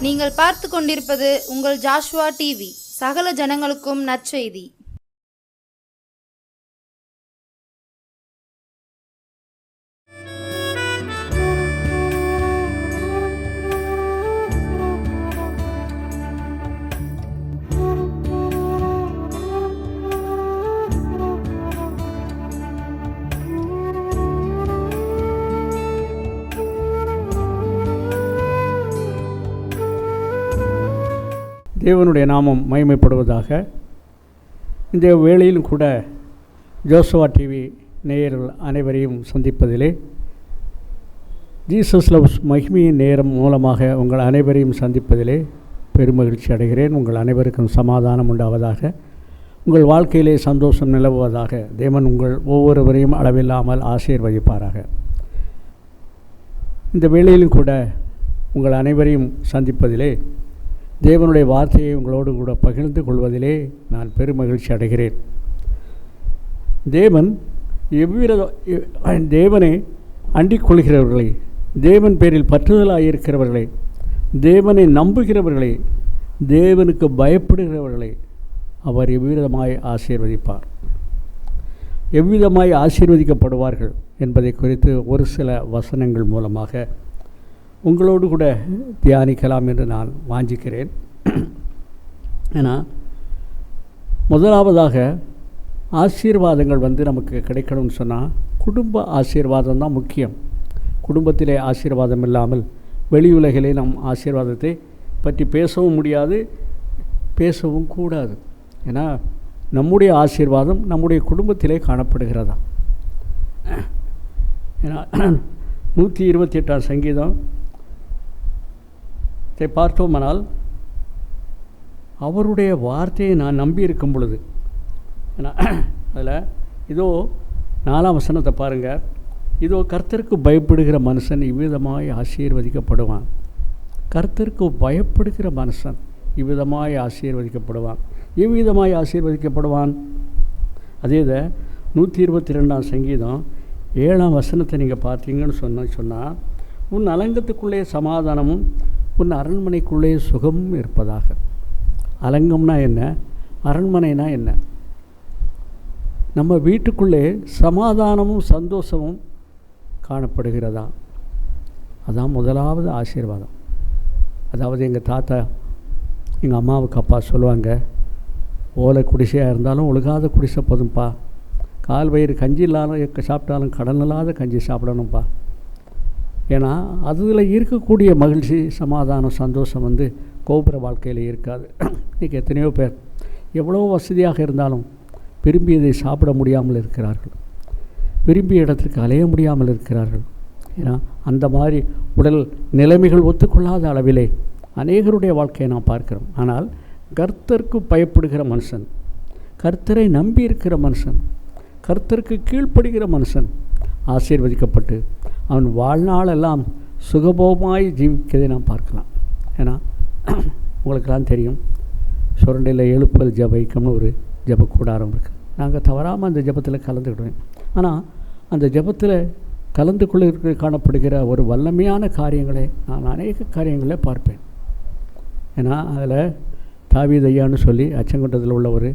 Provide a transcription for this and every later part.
நீங்கள் பார்த்து கொண்டிருப்பது உங்கள் ஜாஷுவா டிவி. சகல ஜனங்களுக்கும் நற்செய்தி. தேவனுடைய நாமம் மகிமைப்படுவதாக. இந்த வேளையிலும் கூட ஜோஷுவா டிவி நேயர்கள் அனைவரையும் சந்திப்பதிலே ஜீசஸ் லவ்ஸ் மகிமையின் நேரம் மூலமாக உங்கள் அனைவரையும் சந்திப்பதிலே பெருமகிழ்ச்சி அடைகிறேன். உங்கள் அனைவருக்கும் சமாதானம் உண்டாவதாக, உங்கள் வாழ்க்கையிலே சந்தோஷம் நிலவுவதாக. தேவன் உங்கள் ஒவ்வொருவரையும் அளவில்லாமல் ஆசீர்வதிப்பாராக. இந்த வேளையிலும் கூட உங்கள் அனைவரையும் சந்திப்பதிலே தேவனுடைய வார்த்தையை உங்களோடு கூட பகிர்ந்து கொள்வதிலே நான் பெருமகிழ்ச்சி அடைகிறேன். தேவனை அண்டிக் கொள்கிறவர்களை, தேவன் பேரில் பற்றுதலாக இருக்கிறவர்களை, தேவனை நம்புகிறவர்களை, தேவனுக்கு பயப்படுகிறவர்களை அவர் எவ்விதமாய் ஆசீர்வதிப்பார், எவ்விதமாய் ஆசீர்வதிக்கப்படுவார்கள் என்பதை குறித்து ஒரு சில வசனங்கள் மூலமாக உங்களோடு கூட தியானிக்கலாம் என்று நான் வாஞ்சிக்கிறேன். ஏன்னா முதலாவதாக ஆசீர்வாதங்கள் நமக்கு கிடைக்கணும்னு சொன்னால் குடும்ப ஆசீர்வாதம் தான் முக்கியம். குடும்பத்திலே ஆசீர்வாதம் இல்லாமல் வெளி உலகிலே நம் ஆசீர்வாதத்தை பற்றி பேசவும் முடியாது, பேசவும் கூடாது. ஏன்னா நம்முடைய ஆசீர்வாதம் நம்முடைய குடும்பத்திலே காணப்படுகிறதா. ஏன்னா 128 சங்கீதம் பார்த்தோமானால் அவருடைய வார்த்தையை நான் நம்பி இருக்கும் பொழுது, அதில் இதோ 4ஆம் வசனத்தை பாருங்கள். இதோ கர்த்தருக்கு பயப்படுகிற மனுஷன் இவ்விதமாய் ஆசீர்வதிக்கப்படுவான். கர்த்தருக்கு பயப்படுகிற மனுஷன் இவ்விதமாய் ஆசீர்வதிக்கப்படுவான். எவ்விதமாய் ஆசீர்வதிக்கப்படுவான்? அதே 122 சங்கீதம் 7ஆம் வசனத்தை நீங்கள் பார்த்தீங்கன்னு சொன்னால் உன் அலங்கத்துக்குள்ளே சமாதானமும் உன் அரண்மனைக்குள்ளே சுகமும் இருப்பதாக. அலங்கம்னா என்ன, அரண்மனைனா என்ன? நம்ம வீட்டுக்குள்ளே சமாதானமும் சந்தோஷமும் காணப்படுகிறதா? அதான் முதலாவது ஆசீர்வாதம். அதாவது எங்கள் தாத்தா எங்கள் அம்மாவுக்கு அப்பா சொல்லுவாங்க, ஓலை குடிசையாக இருந்தாலும் ஒழுகாத குடிசை போதும்ப்பா, கால் வயிறு கஞ்சி இல்லாத சாப்பிட்டாலும் கடன் இல்லாத கஞ்சி சாப்பிடணும்ப்பா. ஏன்னா அதில் இருக்கக்கூடிய மகிழ்ச்சி, சமாதானம், சந்தோஷம் கோபுர வாழ்க்கையில் இருக்காது. இன்றைக்கி எத்தனையோ பேர் எவ்வளோ வசதியாக இருந்தாலும் விரும்பியதை சாப்பிட முடியாமல் இருக்கிறார்கள், விரும்பிய இடத்திற்கு அலைய முடியாமல் இருக்கிறார்கள். ஏன்னா அந்த மாதிரி உடல் நிலைமைகள் ஒத்துக்கொள்ளாத அளவிலே அநேகருடைய வாழ்க்கையை நாம் பார்க்கிறோம். ஆனால் கர்த்தருக்கு பயப்படுகிற மனுஷன், கர்த்தரை நம்பி இருக்கிற மனுஷன், கர்த்தருக்கு கீழ்ப்படுகிற மனுஷன் ஆசீர்வதிக்கப்பட்டு அவன் வாழ்நாளெல்லாம் சுகபோகமாய் ஜீவிக்கிறதை நாம் பார்க்கலாம். ஏன்னா உங்களுக்கெல்லாம் தெரியும், சுரண்டையில் எழுப்பல் ஜபைக்கம்னு ஒரு ஜப கூடாரம் இருக்குது. நாங்கள் தவறாமல் அந்த ஜபத்தில் கலந்துக்கிடுவேன். ஆனால் அந்த ஜபத்தில் கலந்து கொள்ள காணப்படுகிற ஒரு வல்லமையான காரியங்களை நான் அநேக காரியங்களை பார்ப்பேன். ஏன்னா அதில் தாவீது ஐயான்னு சொல்லி அச்சங்குண்டத்தில் உள்ள ஒரு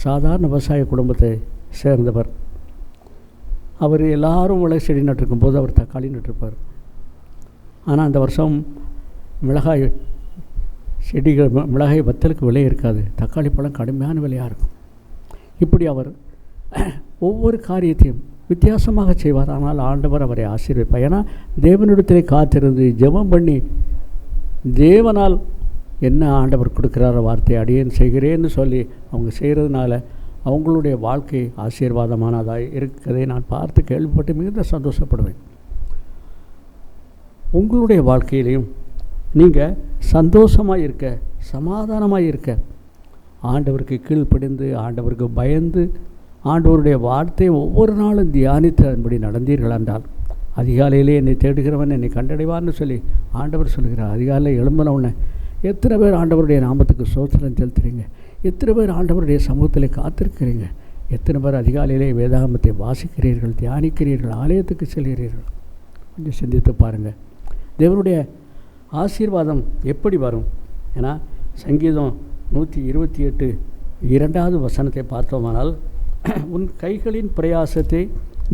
சாதாரண விவசாய குடும்பத்தை சேர்ந்தவர். அவர் எல்லாரும் மிளகு செடி நட்டிருக்கும்போது அவர் தக்காளி நட்டிருப்பார். ஆனால் அந்த வருஷம் மிளகாய் செடிகள், மிளகாய் வத்தலுக்கு விலை இருக்காது, தக்காளி பழம் கடுமையான விலையாக இருக்கும். இப்படி அவர் ஒவ்வொரு காரியத்தையும் வித்தியாசமாக செய்வார். ஆனால் ஆண்டவர் அவரை ஆசீர்வதிப்பார். ஏன்னா தேவனிடத்திலே காத்திருந்து ஜெபம் பண்ணி தேவனால் என்ன ஆண்டவர் கொடுக்குறார வார்த்தை அடியேன் செய்கிறேன்னு சொல்லி அவங்க செய்கிறதுனால அவங்களுடைய வாழ்க்கை ஆசீர்வாதமானதாக இருக்கிறதை நான் பார்த்து கேள்விப்பட்டு மிகுந்த சந்தோஷப்படுவேன். உங்களுடைய வாழ்க்கையிலையும் நீங்கள் சந்தோஷமாக இருக்க, சமாதானமாக இருக்க, ஆண்டவருக்கு கீழ்ப்படிந்து, ஆண்டவருக்கு பயந்து, ஆண்டவருடைய வார்த்தையை ஒவ்வொரு நாளும் தியானித்து அதன்படி நடந்தீர்கள் என்றால் அதிகாலையிலே என்னை தேடுகிறவன் என்னை கண்டடைவான்னு சொல்லி ஆண்டவர் சொல்கிறார். அதிகாலையில் எழும்பின உடனே எத்தனை பேர் ஆண்டவருடைய நாமத்துக்கு ஸ்தோத்திரம் செலுத்துறீங்க? எத்தனை பேர் ஆண்டவருடைய சமூகத்தில் காத்திருக்கிறீங்க? எத்தனை பேர் அதிகாலையிலே வேதாகமத்தை வாசிக்கிறீர்கள், தியானிக்கிறீர்கள், ஆலயத்துக்கு செல்கிறீர்கள்? கொஞ்சம் சிந்தித்து பாருங்கள். தேவனுடைய ஆசீர்வாதம் எப்படி வரும்? ஏன்னா சங்கீதம் 128 2வது வசனத்தை பார்த்தோமானால், உன் கைகளின் பிரயாசத்தை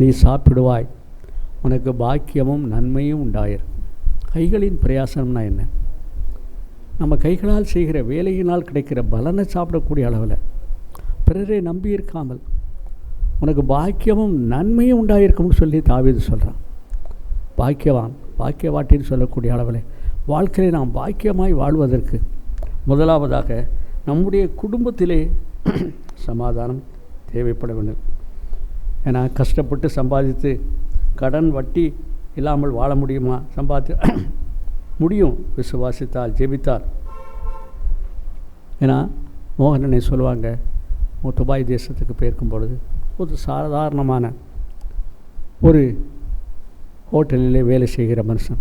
நீ சாப்பிடுவாய், உனக்கு பாக்கியமும் நன்மையும் உண்டாயிரும். கைகளின் பிரயாசம்னா என்ன? நம்ம கைகளால் செய்கிற வேலையினால் கிடைக்கிற பலனை சாப்பிடக்கூடிய அளவில் பிறரை நம்பி இருக்காமல் உனக்கு பாக்கியமும் நன்மையும் உண்டாயிருக்கும்னு சொல்லி தாவீது சொல்கிறான். பாக்கியவான் பாக்கியவாட்டின்னு சொல்லக்கூடிய அளவில் வாழ்க்கையை நாம் பாக்கியமாய் வாழ்வதற்கு முதலாவதாக நம்முடைய குடும்பத்திலே சமாதானம் தேவைப்பட வேண்டும். ஏன்னா கஷ்டப்பட்டு சம்பாதித்து கடன் வட்டி இல்லாமல் வாழ முடியுமா? முடியும், விசுவாசித்தால் ஜெபித்தால். ஏன்னா மோகனனை சொல்லுவாங்க, துபாய் தேசத்துக்கு போயிருக்கும் பொழுது ஒரு சாதாரணமான ஒரு ஹோட்டலிலே வேலை செய்கிற மனுஷன்.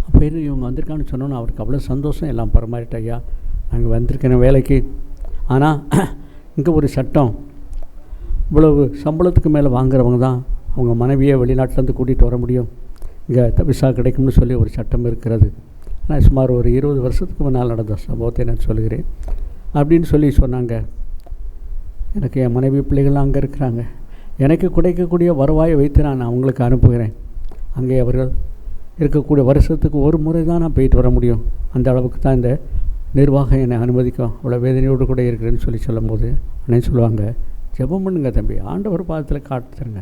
அப்போ இவங்க வந்திருக்கான்னு சொன்னோன்னு அவருக்கு அவ்வளோ சந்தோஷம். எல்லாம் பரமாறிட்ட, ஐயா நாங்கள் வந்திருக்கேன் வேலைக்கு, ஆனால் இங்கே ஒரு சட்டம், இவ்வளவு சம்பளத்துக்கு மேலே வாங்குறவங்க தான் அவங்க மனைவியை வெளிநாட்டிலேருந்து கூட்டிகிட்டு வர முடியும், இங்கே விசா கிடைக்கும்னு சொல்லி ஒரு சட்டம் இருக்கிறது. நான் சுமார் ஒரு 20 வருஷத்துக்கு முன்னால் நடந்த சம்பவத்தை நான் சொல்கிறேன் அப்படின்னு சொல்லி சொன்னாங்க. எனக்கு என் மனைவி பிள்ளைகள்லாம் அங்கே இருக்கிறாங்க, எனக்கு கிடைக்கக்கூடிய வருவாயை வைத்து நான் அவங்களுக்கு அனுப்புகிறேன். அங்கே அவர்கள் இருக்கக்கூடிய வருஷத்துக்கு ஒரு முறை தான் நான் போயிட்டு வர முடியும், அந்த அளவுக்கு தான் இந்த நிர்வாகம் என்னை அனுமதிக்கும், அவ்வளோ வேதனையோடு கூட இருக்கிறேன்னு சொல்லி சொல்லும்போது அண்ணன் சொல்லுவாங்க, ஜெபம் பண்ணுங்க தம்பி, ஆண்டவர் பாதத்தில் காட்டுறங்க,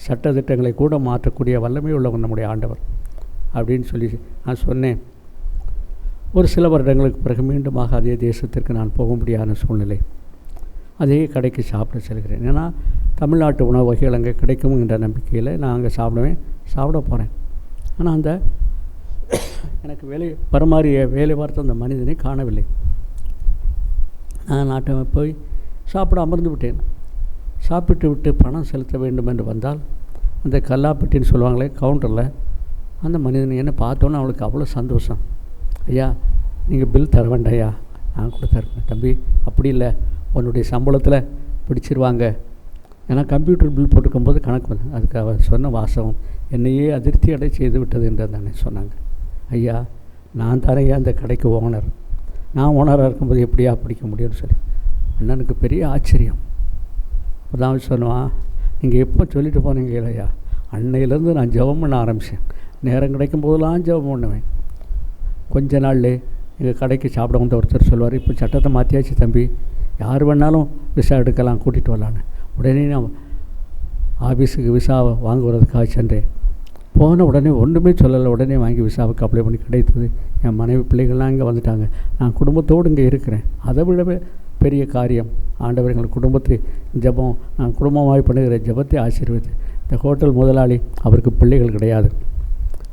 சட்டத்திட்டங்களை கூட மாற்றக்கூடிய வல்லமை உள்ளவன் நம்முடைய ஆண்டவர் அப்படின்னு சொல்லி நான் சொன்னேன். ஒரு சில வருடங்களுக்கு பிறகு மீண்டுமாக அதே தேசத்திற்கு நான் போக முடியாத சூழ்நிலை. அதே கடைக்கு சாப்பிட செல்கிறேன். ஏன்னா தமிழ்நாட்டு உணவு வகைகள் அங்கே கிடைக்கும் என்ற நம்பிக்கையில் நான் அங்கே சாப்பிட போகிறேன். ஆனால் அந்த எனக்கு வேலை பார்த்த அந்த மனிதனை காணவில்லை. நான் நாட்டை போய் சாப்பிட அமர்ந்து விட்டேன். சாப்பிட்டு விட்டு பணம் செலுத்த வேண்டும் என்று வந்தால் அந்த கல்லாப்பட்டின்னு சொல்லுவாங்களே கவுண்டரில், அந்த மனிதன் என்னை பார்த்தோன்னே அவளுக்கு அவ்வளோ சந்தோஷம். ஐயா நீங்கள் பில் தர வேண்டாம் ஐயா, நான் கூட தருவேன். தம்பி அப்படி இல்லை, உன்னுடைய சம்பளத்தில் பிடிச்சிருவாங்க. ஏன்னா கம்ப்யூட்டர் பில் போட்டுக்கும்போது கணக்கு வந்து அதுக்கு அவர் சொன்ன வாசகம் என்னையே அதிருப்தி அடை செய்து விட்டது என்று தானே சொன்னாங்க. ஐயா நான் தானேயா அந்த கடைக்கு ஓனர், நான் ஓனராக இருக்கும்போது எப்படியா பிடிக்க முடியும்னு சொல்லி அண்ணனுக்கு பெரிய ஆச்சரியம். அப்போதான் சொன்னான், நீங்கள் எப்போ சொல்லிட்டு போனீங்க இல்லையா, அன்னையிலேருந்து நான் ஜெபம் பண்ண ஆரம்பித்தேன், நேரம் கிடைக்கும் போதெல்லாம் ஜெபம் பண்ணுவேன். கொஞ்ச நாள்லே எங்கள் கடைக்கு சாப்பிட வந்த ஒருத்தர் சொல்லுவார், இப்போ சட்டத்தை மாற்றியாச்சு தம்பி, யார் வேணாலும் விசா எடுக்கலாம், கூட்டிகிட்டு வரலான்னு. உடனே நான் ஆஃபீஸுக்கு விசாவை வாங்குவதற்காக சென்றேன். போன உடனே ஒன்றுமே சொல்லலை, உடனே வாங்கி விசாவுக்கு அப்ளை பண்ணி கிடைத்தது. என் மனைவி பிள்ளைகள்லாம் இங்கே வந்துட்டாங்க, நான் குடும்பத்தோடு இங்கே இருக்கிறேன். அதை விடவே பெரிய காரியம், ஆண்டவர் எங்கள் குடும்பத்தை ஜெபம், நான் குடும்பமாக பண்ணுகிற ஜெபத்தை ஆசீர்வதித்து. இந்த ஹோட்டல் முதலாளி அவருக்கு பிள்ளைகள் கிடையாது.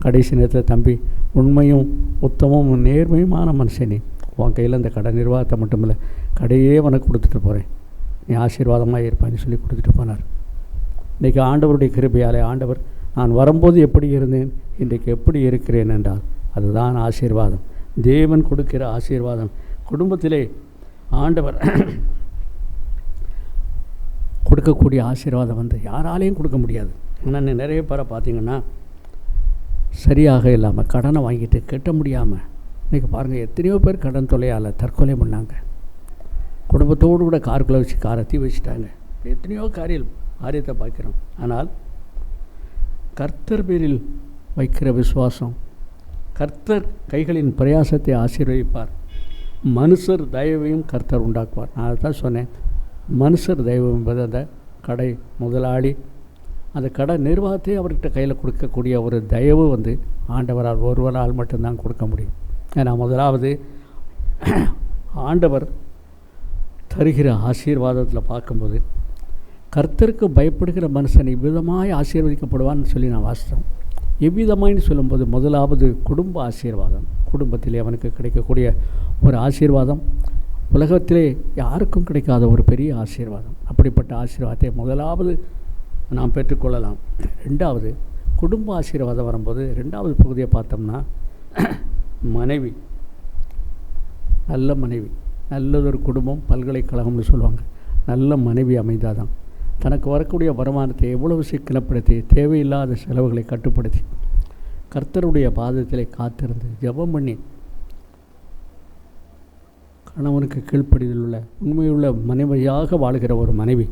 கடைசி நேரத்தில் தம்பி உண்மையும் உத்தமும் நேர்மையுமான மனுஷனே, உன் கையில் இந்த கடை நிர்வாகத்தை மட்டும் இல்லை கடையே உனக்கு கொடுத்துட்டு போகிறேன், நீ ஆசீர்வாதமாக இருப்பான்னு சொல்லி கொடுத்துட்டு போனார். இன்றைக்கி ஆண்டவருடைய கிருபையாலே ஆண்டவர் நான் வரும்போது எப்படி இருந்தேன், இன்றைக்கு எப்படி இருக்கிறேன் என்றால் அதுதான் ஆசீர்வாதம், தேவன் கொடுக்கிற ஆசீர்வாதம். குடும்பத்திலே ஆண்டவர் கொடுக்கக்கூடிய ஆசீர்வாதம் வந்து யாராலையும் கொடுக்க முடியாது. ஆனால் நிறைய பேரை பார்த்திங்கன்னா சரியாக இல்லாமல் கடனை வாங்கிட்டு கட்ட முடியாமல் இன்றைக்கி பாருங்கள், எத்தனையோ பேர் கடன் தொல்லையால் தற்கொலை பண்ணாங்க. குடும்பத்தோடு கூட காருக்குள்ளே வச்சு காரை தீ வச்சுட்டாங்க. எத்தனையோ காரியத்தை பார்க்குறோம். ஆனால் கர்த்தர் பேரில் வைக்கிற விசுவாசம், கர்த்தர் கைகளின் பிரயாசத்தை ஆசீர்வதிப்பார். மனுஷர் தயவையும் கர்த்தர் உண்டாக்குவார். நான் அதுதான் சொன்னேன், மனுஷர் தெய்வம் என்பது அந்த கடை முதலாளி, அந்த கடை நிர்வாகத்தை அவர்கிட்ட கையில் கொடுக்கக்கூடிய ஒரு தயவு வந்து ஆண்டவரால் ஒருவரால் மட்டும்தான் கொடுக்க முடியும். ஏன்னா முதலாவது ஆண்டவர் தருகிற ஆசீர்வாதத்தில் பார்க்கும்போது கர்த்தருக்கு பயப்படுகிற மனுஷன் இவ்விதமாய் ஆசீர்வதிக்கப்படுவான்னு சொல்லி நான் வாசித்தோம். எவ்விதமாயின்னு சொல்லும்போது முதலாவது குடும்ப ஆசீர்வாதம், குடும்பத்திலே அவனுக்கு கிடைக்கக்கூடிய ஒரு ஆசீர்வாதம் உலகத்திலே யாருக்கும் கிடைக்காத ஒரு பெரிய ஆசீர்வாதம். அப்படிப்பட்ட ஆசீர்வாதத்தை முதலாவது நாம் பெற்றுக்கொள்ளலாம். ரெண்டாவது குடும்ப ஆசீர்வாதம் வரும்போது ரெண்டாவது பகுதியை பார்த்தோம்னா மனைவி, நல்ல மனைவி, நல்லதொரு குடும்பம் பல்கலைக்கழகம்னு சொல்லுவாங்க. நல்ல மனைவி அமைந்தாதான் தனக்கு வரக்கூடிய வருமானத்தை எவ்வளவு சிக்கனப்படுத்தி தேவையில்லாத செலவுகளை கட்டுப்படுத்தி கர்த்தருடைய பாதத்திலே காத்திருந்து ஜெபம் பண்ணி கணவனுக்கு கீழ்ப்படிதல் உள்ள உண்மையுள்ள மனைவியாக வாழ்கிற ஒரு மனைவி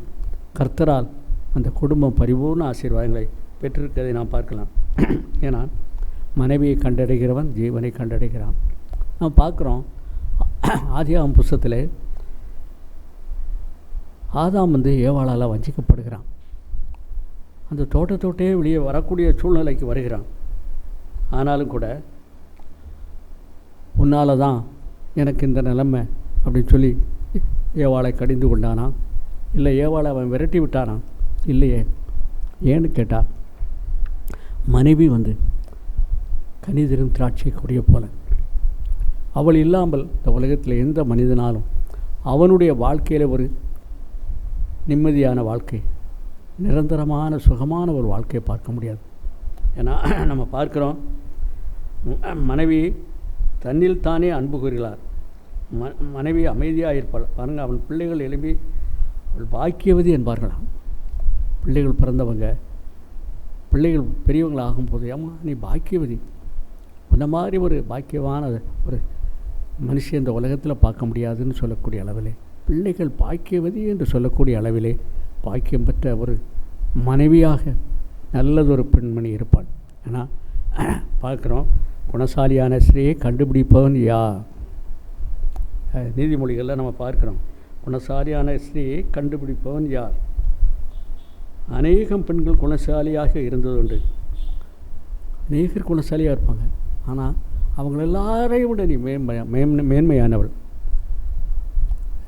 கர்த்தரால் அந்த குடும்பம் பரிபூர்ண ஆசீர்வாதங்களை பெற்றிருக்கிறதை நாம் பார்க்கலாம். ஏன்னா மனைவியை கண்டடைகிறவன் ஜீவனை கண்டடைகிறான். நாம் பார்க்குறோம் ஆதியாகமம் புஸ்தகத்தில் ஆதாம் ஏவாளால் வஞ்சிக்கப்படுகிறான். அந்த தோட்டத்தோட்டே வெளியே வரக்கூடிய சூழ்நிலைக்கு வருகிறான். ஆனாலும் கூட உன்னால் தான் எனக்கு இந்த நிலைமை அப்படின்னு சொல்லி ஏவாளை கடிந்து கொண்டானா? இல்லை ஏவாளை அவன் விரட்டி விட்டானா? இல்லையே. ஏன்னு கேட்டால் மனைவி கனிதரும் திராட்சை கொடிய போல அவள் இல்லாமல் இந்த உலகத்தில் எந்த மனிதனாலும் அவனுடைய வாழ்க்கையில் ஒரு நிம்மதியான வாழ்க்கை, நிரந்தரமான சுகமான ஒரு வாழ்க்கையை பார்க்க முடியாது. ஏன்னா நம்ம பார்க்குறோம், மனைவி தன்னில் தானே அன்பு கூறுகிறார். மனைவி அமைதியாக இருப்பாள். பாருங்கள், அவள் பிள்ளைகள் எழுப்பி அவள் பாக்கியவதி என்பார்களாம். பிள்ளைகள் பிறந்தவங்க பிள்ளைகள் பெரியவங்கள் ஆகும்போது, ஏமா நீ பாக்கியவதி, இந்த மாதிரி ஒரு பாக்கியமான ஒரு மனுஷன் இந்த உலகத்தில் பார்க்க முடியாதுன்னு சொல்லக்கூடிய அளவிலே பிள்ளைகள் பாக்கியவதி என்று சொல்லக்கூடிய அளவிலே பாக்கியம் பெற்ற ஒரு மனைவியாக நல்லதொரு பெண்மணி இருப்பாள். ஏன்னா பார்க்குறோம், குணசாலியான ஸ்திரீயை கண்டுபிடிப்பவன் யார்? நீதிமொழிகளில் நம்ம பார்க்குறோம், குணசாலியான ஸ்திரீயை கண்டுபிடிப்பவன் யார்? அநேகம் பெண்கள் குணசாலியாக இருந்ததுண்டு. அநேகர் குணசாலியாக இருப்பாங்க. ஆனால் அவங்க எல்லாரையும் விட நீ மேன்மையானவள்.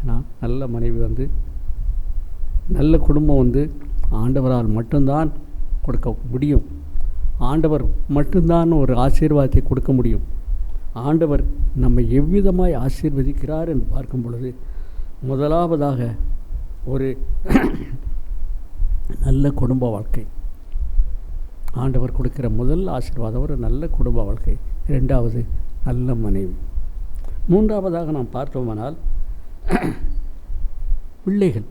ஏன்னா நல்ல மனைவி நல்ல குடும்பம் ஆண்டவரால் மட்டும்தான் கொடுக்க முடியும். ஆண்டவர் மட்டும்தான் ஒரு ஆசீர்வாதத்தை கொடுக்க முடியும். ஆண்டவர் நம்மை எவ்விதமாய் ஆசீர்வதிக்கிறார் என்று பார்க்கும் பொழுது, முதலாவதாக ஒரு நல்ல குடும்ப வாழ்க்கை. ஆண்டவர் கொடுக்கிற முதல் ஆசீர்வாதம் ஒரு நல்ல குடும்ப வாழ்க்கை. இரண்டாவது நல்ல மனைவி. மூன்றாவதாக நாம் பார்த்தோமானால் பிள்ளைகள்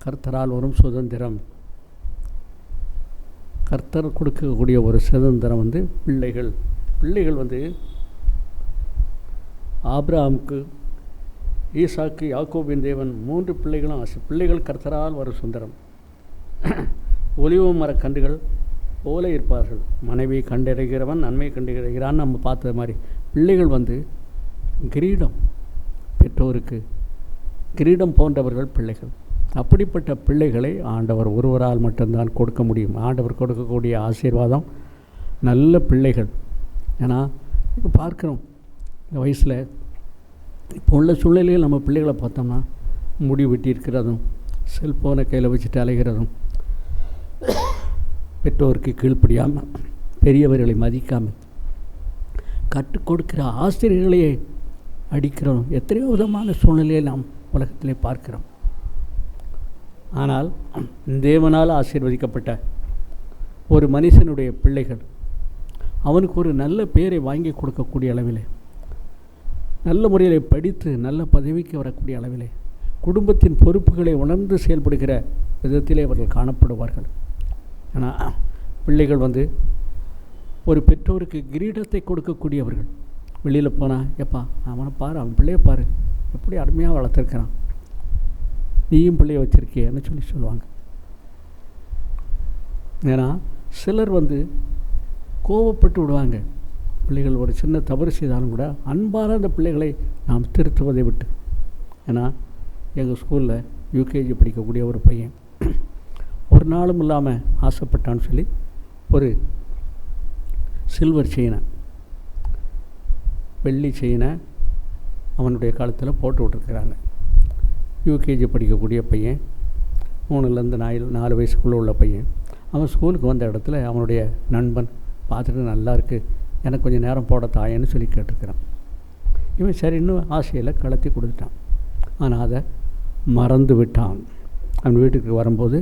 கர்த்தரால் வரும் சுதந்திரம். கர்த்தர் கொடுக்கக்கூடிய ஒரு சுதந்திரம் பிள்ளைகள் ஆபிரகாமுக்கு, ஈசாக்கு, யாக்கோபின் தேவன் 3 பிள்ளைகளும் பிள்ளைகள் கர்த்தரால் வரும் சுதந்திரம். ஒலிவ மரக் கன்றுகள் போல இருப்பார்கள். மனைவி கண்டடைகிறவன் நன்மை கண்டடைகிறான்னு நம்ம பார்த்தது மாதிரி பிள்ளைகள் கிரீடம், பெற்றோருக்கு கிரீடம் போன்றவர்கள் பிள்ளைகள். அப்படிப்பட்ட பிள்ளைகளை ஆண்டவர் ஒருவரால் மட்டும்தான் கொடுக்க முடியும். ஆண்டவர் கொடுக்கக்கூடிய ஆசீர்வாதம் நல்ல பிள்ளைகள். ஏன்னா இப்போ பார்க்குறோம், இந்த வயசில் இப்போ உள்ள சூழ்நிலையில் நம்ம பிள்ளைகளை பார்த்தோம்னா முடி வெட்டி இருக்கிறதும், செல்ஃபோனை கையில் வச்சுட்டு அலைகிறதும், பெற்றோருக்கு கீழ்ப்படியாமல், பெரியவர்களை மதிக்காமல், கற்றுக் கொடுக்கிற ஆசிரியர்களையே அடிக்கிறோம். எத்தனையோ விதமான சூழ்நிலையை நாம் உலகத்திலே பார்க்கிறோம். ஆனால் தேவனால் ஆசீர்வதிக்கப்பட்ட ஒரு மனுஷனுடைய பிள்ளைகள் அவனுக்கு ஒரு நல்ல பேரை வாங்கி கொடுக்கக்கூடிய அளவிலே, நல்ல முறையில் படித்து நல்ல பதவிக்கு வரக்கூடிய அளவிலே, குடும்பத்தின் பொறுப்புகளை உணர்ந்து செயல்படுகிற விதத்திலே அவர்கள் காணப்படுவார்கள். ஆனால் பிள்ளைகள் ஒரு பெற்றோருக்கு கிரீடத்தை கொடுக்கக்கூடியவர்கள். வெளியில் போனால், எப்பா அவனை பாரு, அவன் பிள்ளையை பாரு, எப்படி அருமையாக வளர்த்துருக்கிறான், நீயும் பிள்ளையை வச்சுருக்கியன்னு சொல்லுவாங்க. ஏன்னா சிலர் கோவப்பட்டு விடுவாங்க. பிள்ளைகள் ஒரு சின்ன தவறு செய்தாலும் கூட அன்பான அந்த பிள்ளைகளை நாம் திருத்துவதை விட்டு. ஏன்னா எங்கள் ஸ்கூலில் யூகேஜி படிக்கக்கூடிய ஒரு பையன் ஒரு நாளும் இல்லாமல் ஆசைப்பட்டான்னு சொல்லி ஒரு சில்வர் செயினை, வெள்ளி செயினை அவனுடைய காலத்தில் போட்டு விட்டுருக்குறாங்க. யூகேஜி படிக்கக்கூடிய பையன், 3லேருந்து 4 வயசுக்குள்ளே உள்ள பையன். அவன் ஸ்கூலுக்கு வந்த இடத்துல அவனுடைய நண்பன் பார்த்துட்டு, நல்லா இருக்குது, எனக்கு கொஞ்சம் நேரம் போட தாயேன்னு சொல்லி கேட்டிருக்கிறான். இவன் சரி இன்னும் ஆசையில் கலத்தி கொடுத்துட்டான். ஆனால் அதை மறந்து விட்டான். அவன் வீட்டுக்கு வரும்போது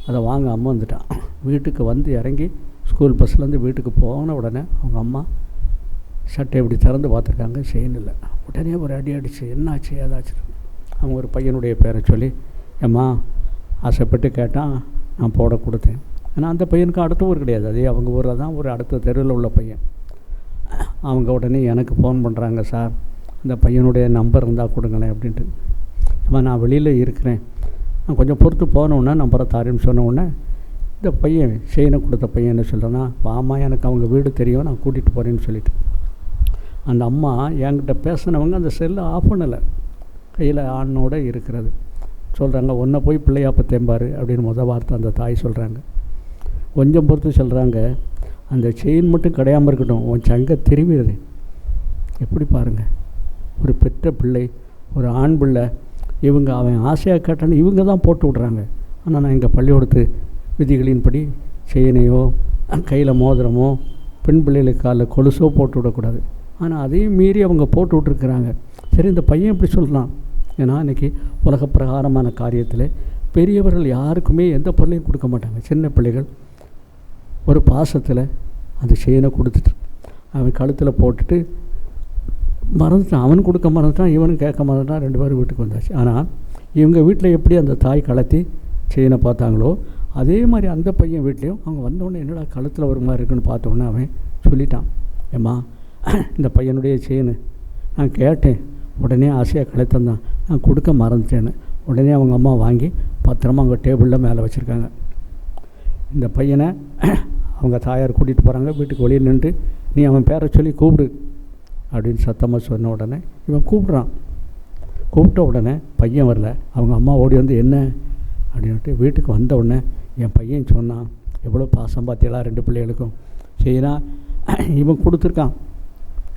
அதை வாங்க அம்மா வந்துட்டான். வீட்டுக்கு இறங்கி ஸ்கூல் பஸ்லேருந்து வீட்டுக்கு போன உடனே அவங்க அம்மா சட்டை இப்படி திறந்து பார்த்துருக்காங்க, செயின் இல்லை. உடனே ஒரு அடி அடிச்சு, என்னாச்சு ஏதாச்சு. அவங்க ஒரு பையனுடைய பேரை சொல்லி, ஏம்மா ஆசைப்பட்டு கேட்டான், நான் போட கொடுத்தேன், ஆனால் அந்த பையனுக்கு அடுத்த ஊர் கிடையாது, அதே அவங்க ஊரில் தான் ஒரு அடுத்த தெருவில் உள்ள பையன். அவங்க உடனே எனக்கு ஃபோன் பண்ணுறாங்க, சார் அந்த பையனுடைய நம்பர் இருந்தால் கொடுங்களேன் அப்படின்ட்டு. அம்மா நான் வெளியில் இருக்கிறேன், நான் கொஞ்சம் பொறுத்து போனோன்னே நம்பரை தாரேன்னு சொன்ன உடனே இந்த பையன் செயினை கொடுத்த பையன் என்ன சொல்கிறேன்னா, வாமா எனக்கு அவங்க வீடு தெரியும், நான் கூட்டிகிட்டு போகிறேன்னு சொல்லிட்டு. அந்த அம்மா என்கிட்ட பேசினவங்க அந்த செல்லை ஆஃப் பண்ணலை, கையில் ஆணோடு இருக்கிறது. சொல்கிறாங்க, ஒன்றை போய் பிள்ளையாப்ப தேம்பார் அப்படின்னு வார்த்தை அந்த தாய் சொல்கிறாங்க. கொஞ்சம் பொறுத்து சொல்கிறாங்க, அந்த செயின் மட்டும் கிடையாமல் இருக்கட்டும், உன் சங்க திரும்பிடுது. எப்படி பாருங்கள், ஒரு பெற்ற பிள்ளை, ஒரு ஆண் பிள்ளை, இவங்க அவன் ஆசையாக கேட்டான்னு இவங்க தான் போட்டு விட்றாங்க. ஆனால் நான் எங்கள் பள்ளிக்கூடத்து விதிகளின்படி செயினையோ கையில் மோதிரமோ பெண் பிள்ளைகளுக்கு காலில் கொலுசோ போட்டு விடக்கூடாது. ஆனால் அதையும் மீறி அவங்க போட்டு விட்ருக்குறாங்க. சரி, இந்த பையன் இப்படி சொல்கிறான். ஏன்னா இன்றைக்கி உலக பிரகாரமான காரியத்தில் பெரியவர்கள் யாருக்குமே எந்த பொருளையும் கொடுக்க மாட்டாங்க. சின்ன பிள்ளைகள் ஒரு பாசத்தில் அந்த செயினை கொடுத்துட்டு அவன் கழுத்தில் போட்டுட்டு மறந்துட்டான். அவன் கொடுக்க மறந்துட்டான், இவனும் கேட்க மறந்துட்டான். 2 பேரும் வீட்டுக்கு வந்தாச்சு. ஆனால் இவங்க வீட்டில் எப்படி அந்த தாய் கலத்தி செயினை பார்த்தாங்களோ அதே மாதிரி அந்த பையன் வீட்லேயும் அவங்க வந்தோடனே என்னடா கழுத்தில் ஒரு மாதிரி இருக்குன்னு பார்த்தோன்னே அவன் சொல்லிட்டான், ஏம்மா இந்த பையனுடைய செயின் நான் கேட்டேன், உடனே ஆசையாக கழுத்தந்தான், நான் கொடுக்க மறந்துட்டேன்னு. உடனே அவங்க அம்மா வாங்கி பத்திரமா அவங்க டேபிளில் மேலே வச்சுருக்காங்க. இந்த பையனை அவங்க தாயார் கூட்டிகிட்டு போகிறாங்க. வீட்டுக்கு வெளியே நின்று நீ அவன் பேரை சொல்லி கூப்பிடு அப்படின்னு சத்தமாக சொன்ன உடனே இவன் கூப்பிட்றான். கூப்பிட்ட உடனே பையன் வரல. அவங்க அம்மா ஓடி வந்து என்ன அப்படின்ட்டு வீட்டுக்கு வந்த உடனே என் பையன் சொன்னான், எவ்வளோ பாசம் பார்த்தியெல்லாம் 2 பிள்ளைகளுக்கும் செய்யினா இவன் கொடுத்துருக்கான்.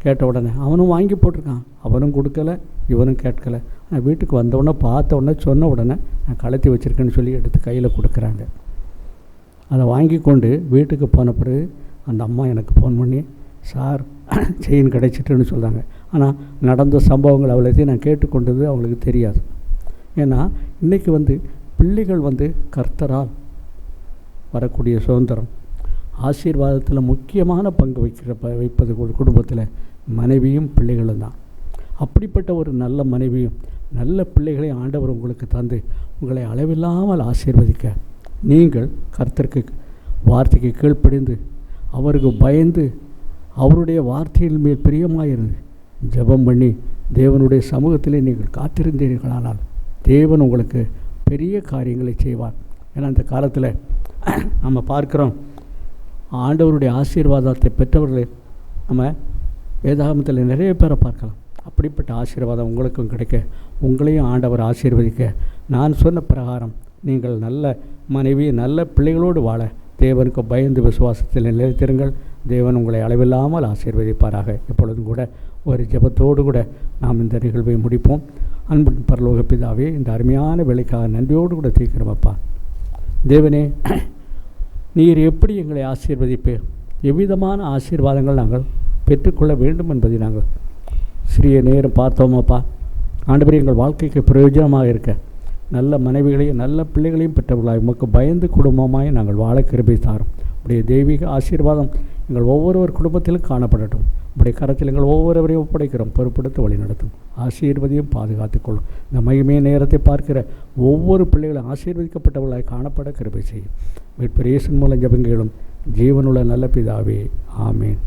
கேட்ட உடனே அவனும் வாங்கி போட்டிருக்கான், அவனும் கொடுக்கலை இவனும் கேட்கலை. நான் வீட்டுக்கு வந்தவுடனே பார்த்த உடனே சொன்ன உடனே நான் கலத்தி வச்சுருக்கேன்னு சொல்லி எடுத்து கையில் கொடுக்குறாங்க. அதை வாங்கி கொண்டு வீட்டுக்கு போன பிறகு அந்த அம்மா எனக்கு ஃபோன் பண்ணி, சார் செயின் கிடைச்சிட்டுன்னு சொல்கிறாங்க. ஆனால் நடந்த சம்பவங்கள் அவ்வளோத்தையும் நான் கேட்டுக்கொண்டது அவங்களுக்கு தெரியாது. ஏன்னா இன்றைக்கி பிள்ளைகள் கர்த்தரால் வரக்கூடிய சுதந்திரம் ஆசீர்வாதத்தில் முக்கியமான பங்கு வைப்பது குடும்பத்தில் மனைவியும் பிள்ளைகளும் தான். அப்படிப்பட்ட ஒரு நல்ல மனைவியும் நல்ல பிள்ளைகளை ஆண்டவர் உங்களுக்கு தந்து உங்களை அளவில்லாமல் ஆசீர்வதிக்க நீங்கள் கர்த்தருக்கு வார்த்தைக்கு கீழ்ப்படிந்து அவருக்கு பயந்து அவருடைய வார்த்தையின் மேல் பிரியமாயிருந்து ஜெபம் பண்ணி தேவனுடைய சமூகத்திலே நீங்கள் காத்திருந்தீர்களானால் தேவன் உங்களுக்கு பெரிய காரியங்களை செய்வார். ஏன்னா இந்த காலத்தில் நம்ம பார்க்குறோம், ஆண்டவருடைய ஆசீர்வாதத்தை பெற்றவர்களை நம்ம வேதாகமத்தில் நிறைய பேரை பார்க்கலாம். அப்படிப்பட்ட ஆசீர்வாதம் உங்களுக்கும் கிடைக்க, உங்களையும் ஆண்டவர் ஆசீர்வதிக்க, நான் சொன்ன பிரகாரம் நீங்கள் நல்ல மனைவி நல்ல பிள்ளைகளோடு வாழ தேவனுக்கு பயந்து விசுவாசத்தில் நிலைத்திருங்கள். தேவன் உங்களை அளவில்லாமல் ஆசீர்வதிப்பாராக. எப்பொழுதும் கூட ஒரு ஜெபத்தோடு கூட நாம் இந்த நிகழ்வை முடிப்போம். அன்பின் பரலோக பிதாவே, இந்த அருமையான வேலைக்காக நன்றியோடு கூட தீர்க்கிறோமப்பா. தேவனே, நீர் எப்படி எங்களை ஆசீர்வதிப்பீர், எவ்விதமான ஆசீர்வாதங்கள் நாங்கள் பெற்றுக்கொள்ள வேண்டும் என்பதை நாங்கள் சிறிய நேரம் பார்த்தோமப்பா. ஆண்டவரே, எங்கள் வாழ்க்கைக்கு பிரயோஜனமாக இருக்க நல்ல மனைவிகளையும் நல்ல பிள்ளைகளையும் பெற்றவர்களாக உமக்கு பயந்து குடும்பமாய் நாங்கள் வாழ கிருபை தாரும். உடைய தெய்வீக ஆசீர்வாதம் எங்கள் ஒவ்வொருவர் குடும்பத்திலும் காணப்படட்டும். உடைய கரத்தில் எங்கள் ஒவ்வொருவரையும் ஒப்படைக்கிறோம். பொறுப்படுத்த வழி நடத்தும். ஆசீர்வதியும் பாதுகாத்துக்கொள்ளும். இந்த மகிமைய நேரத்தை பார்க்கிற ஒவ்வொரு பிள்ளைகளும் ஆசீர்வதிக்கப்பட்டவர்களாய் காணப்பட கிருபை செய்யும். மீட்பர் இயேசுவின் மூலம் ஜெபங்களும் ஜீவனுள்ள நல்ல பிதாவே, ஆமேன்.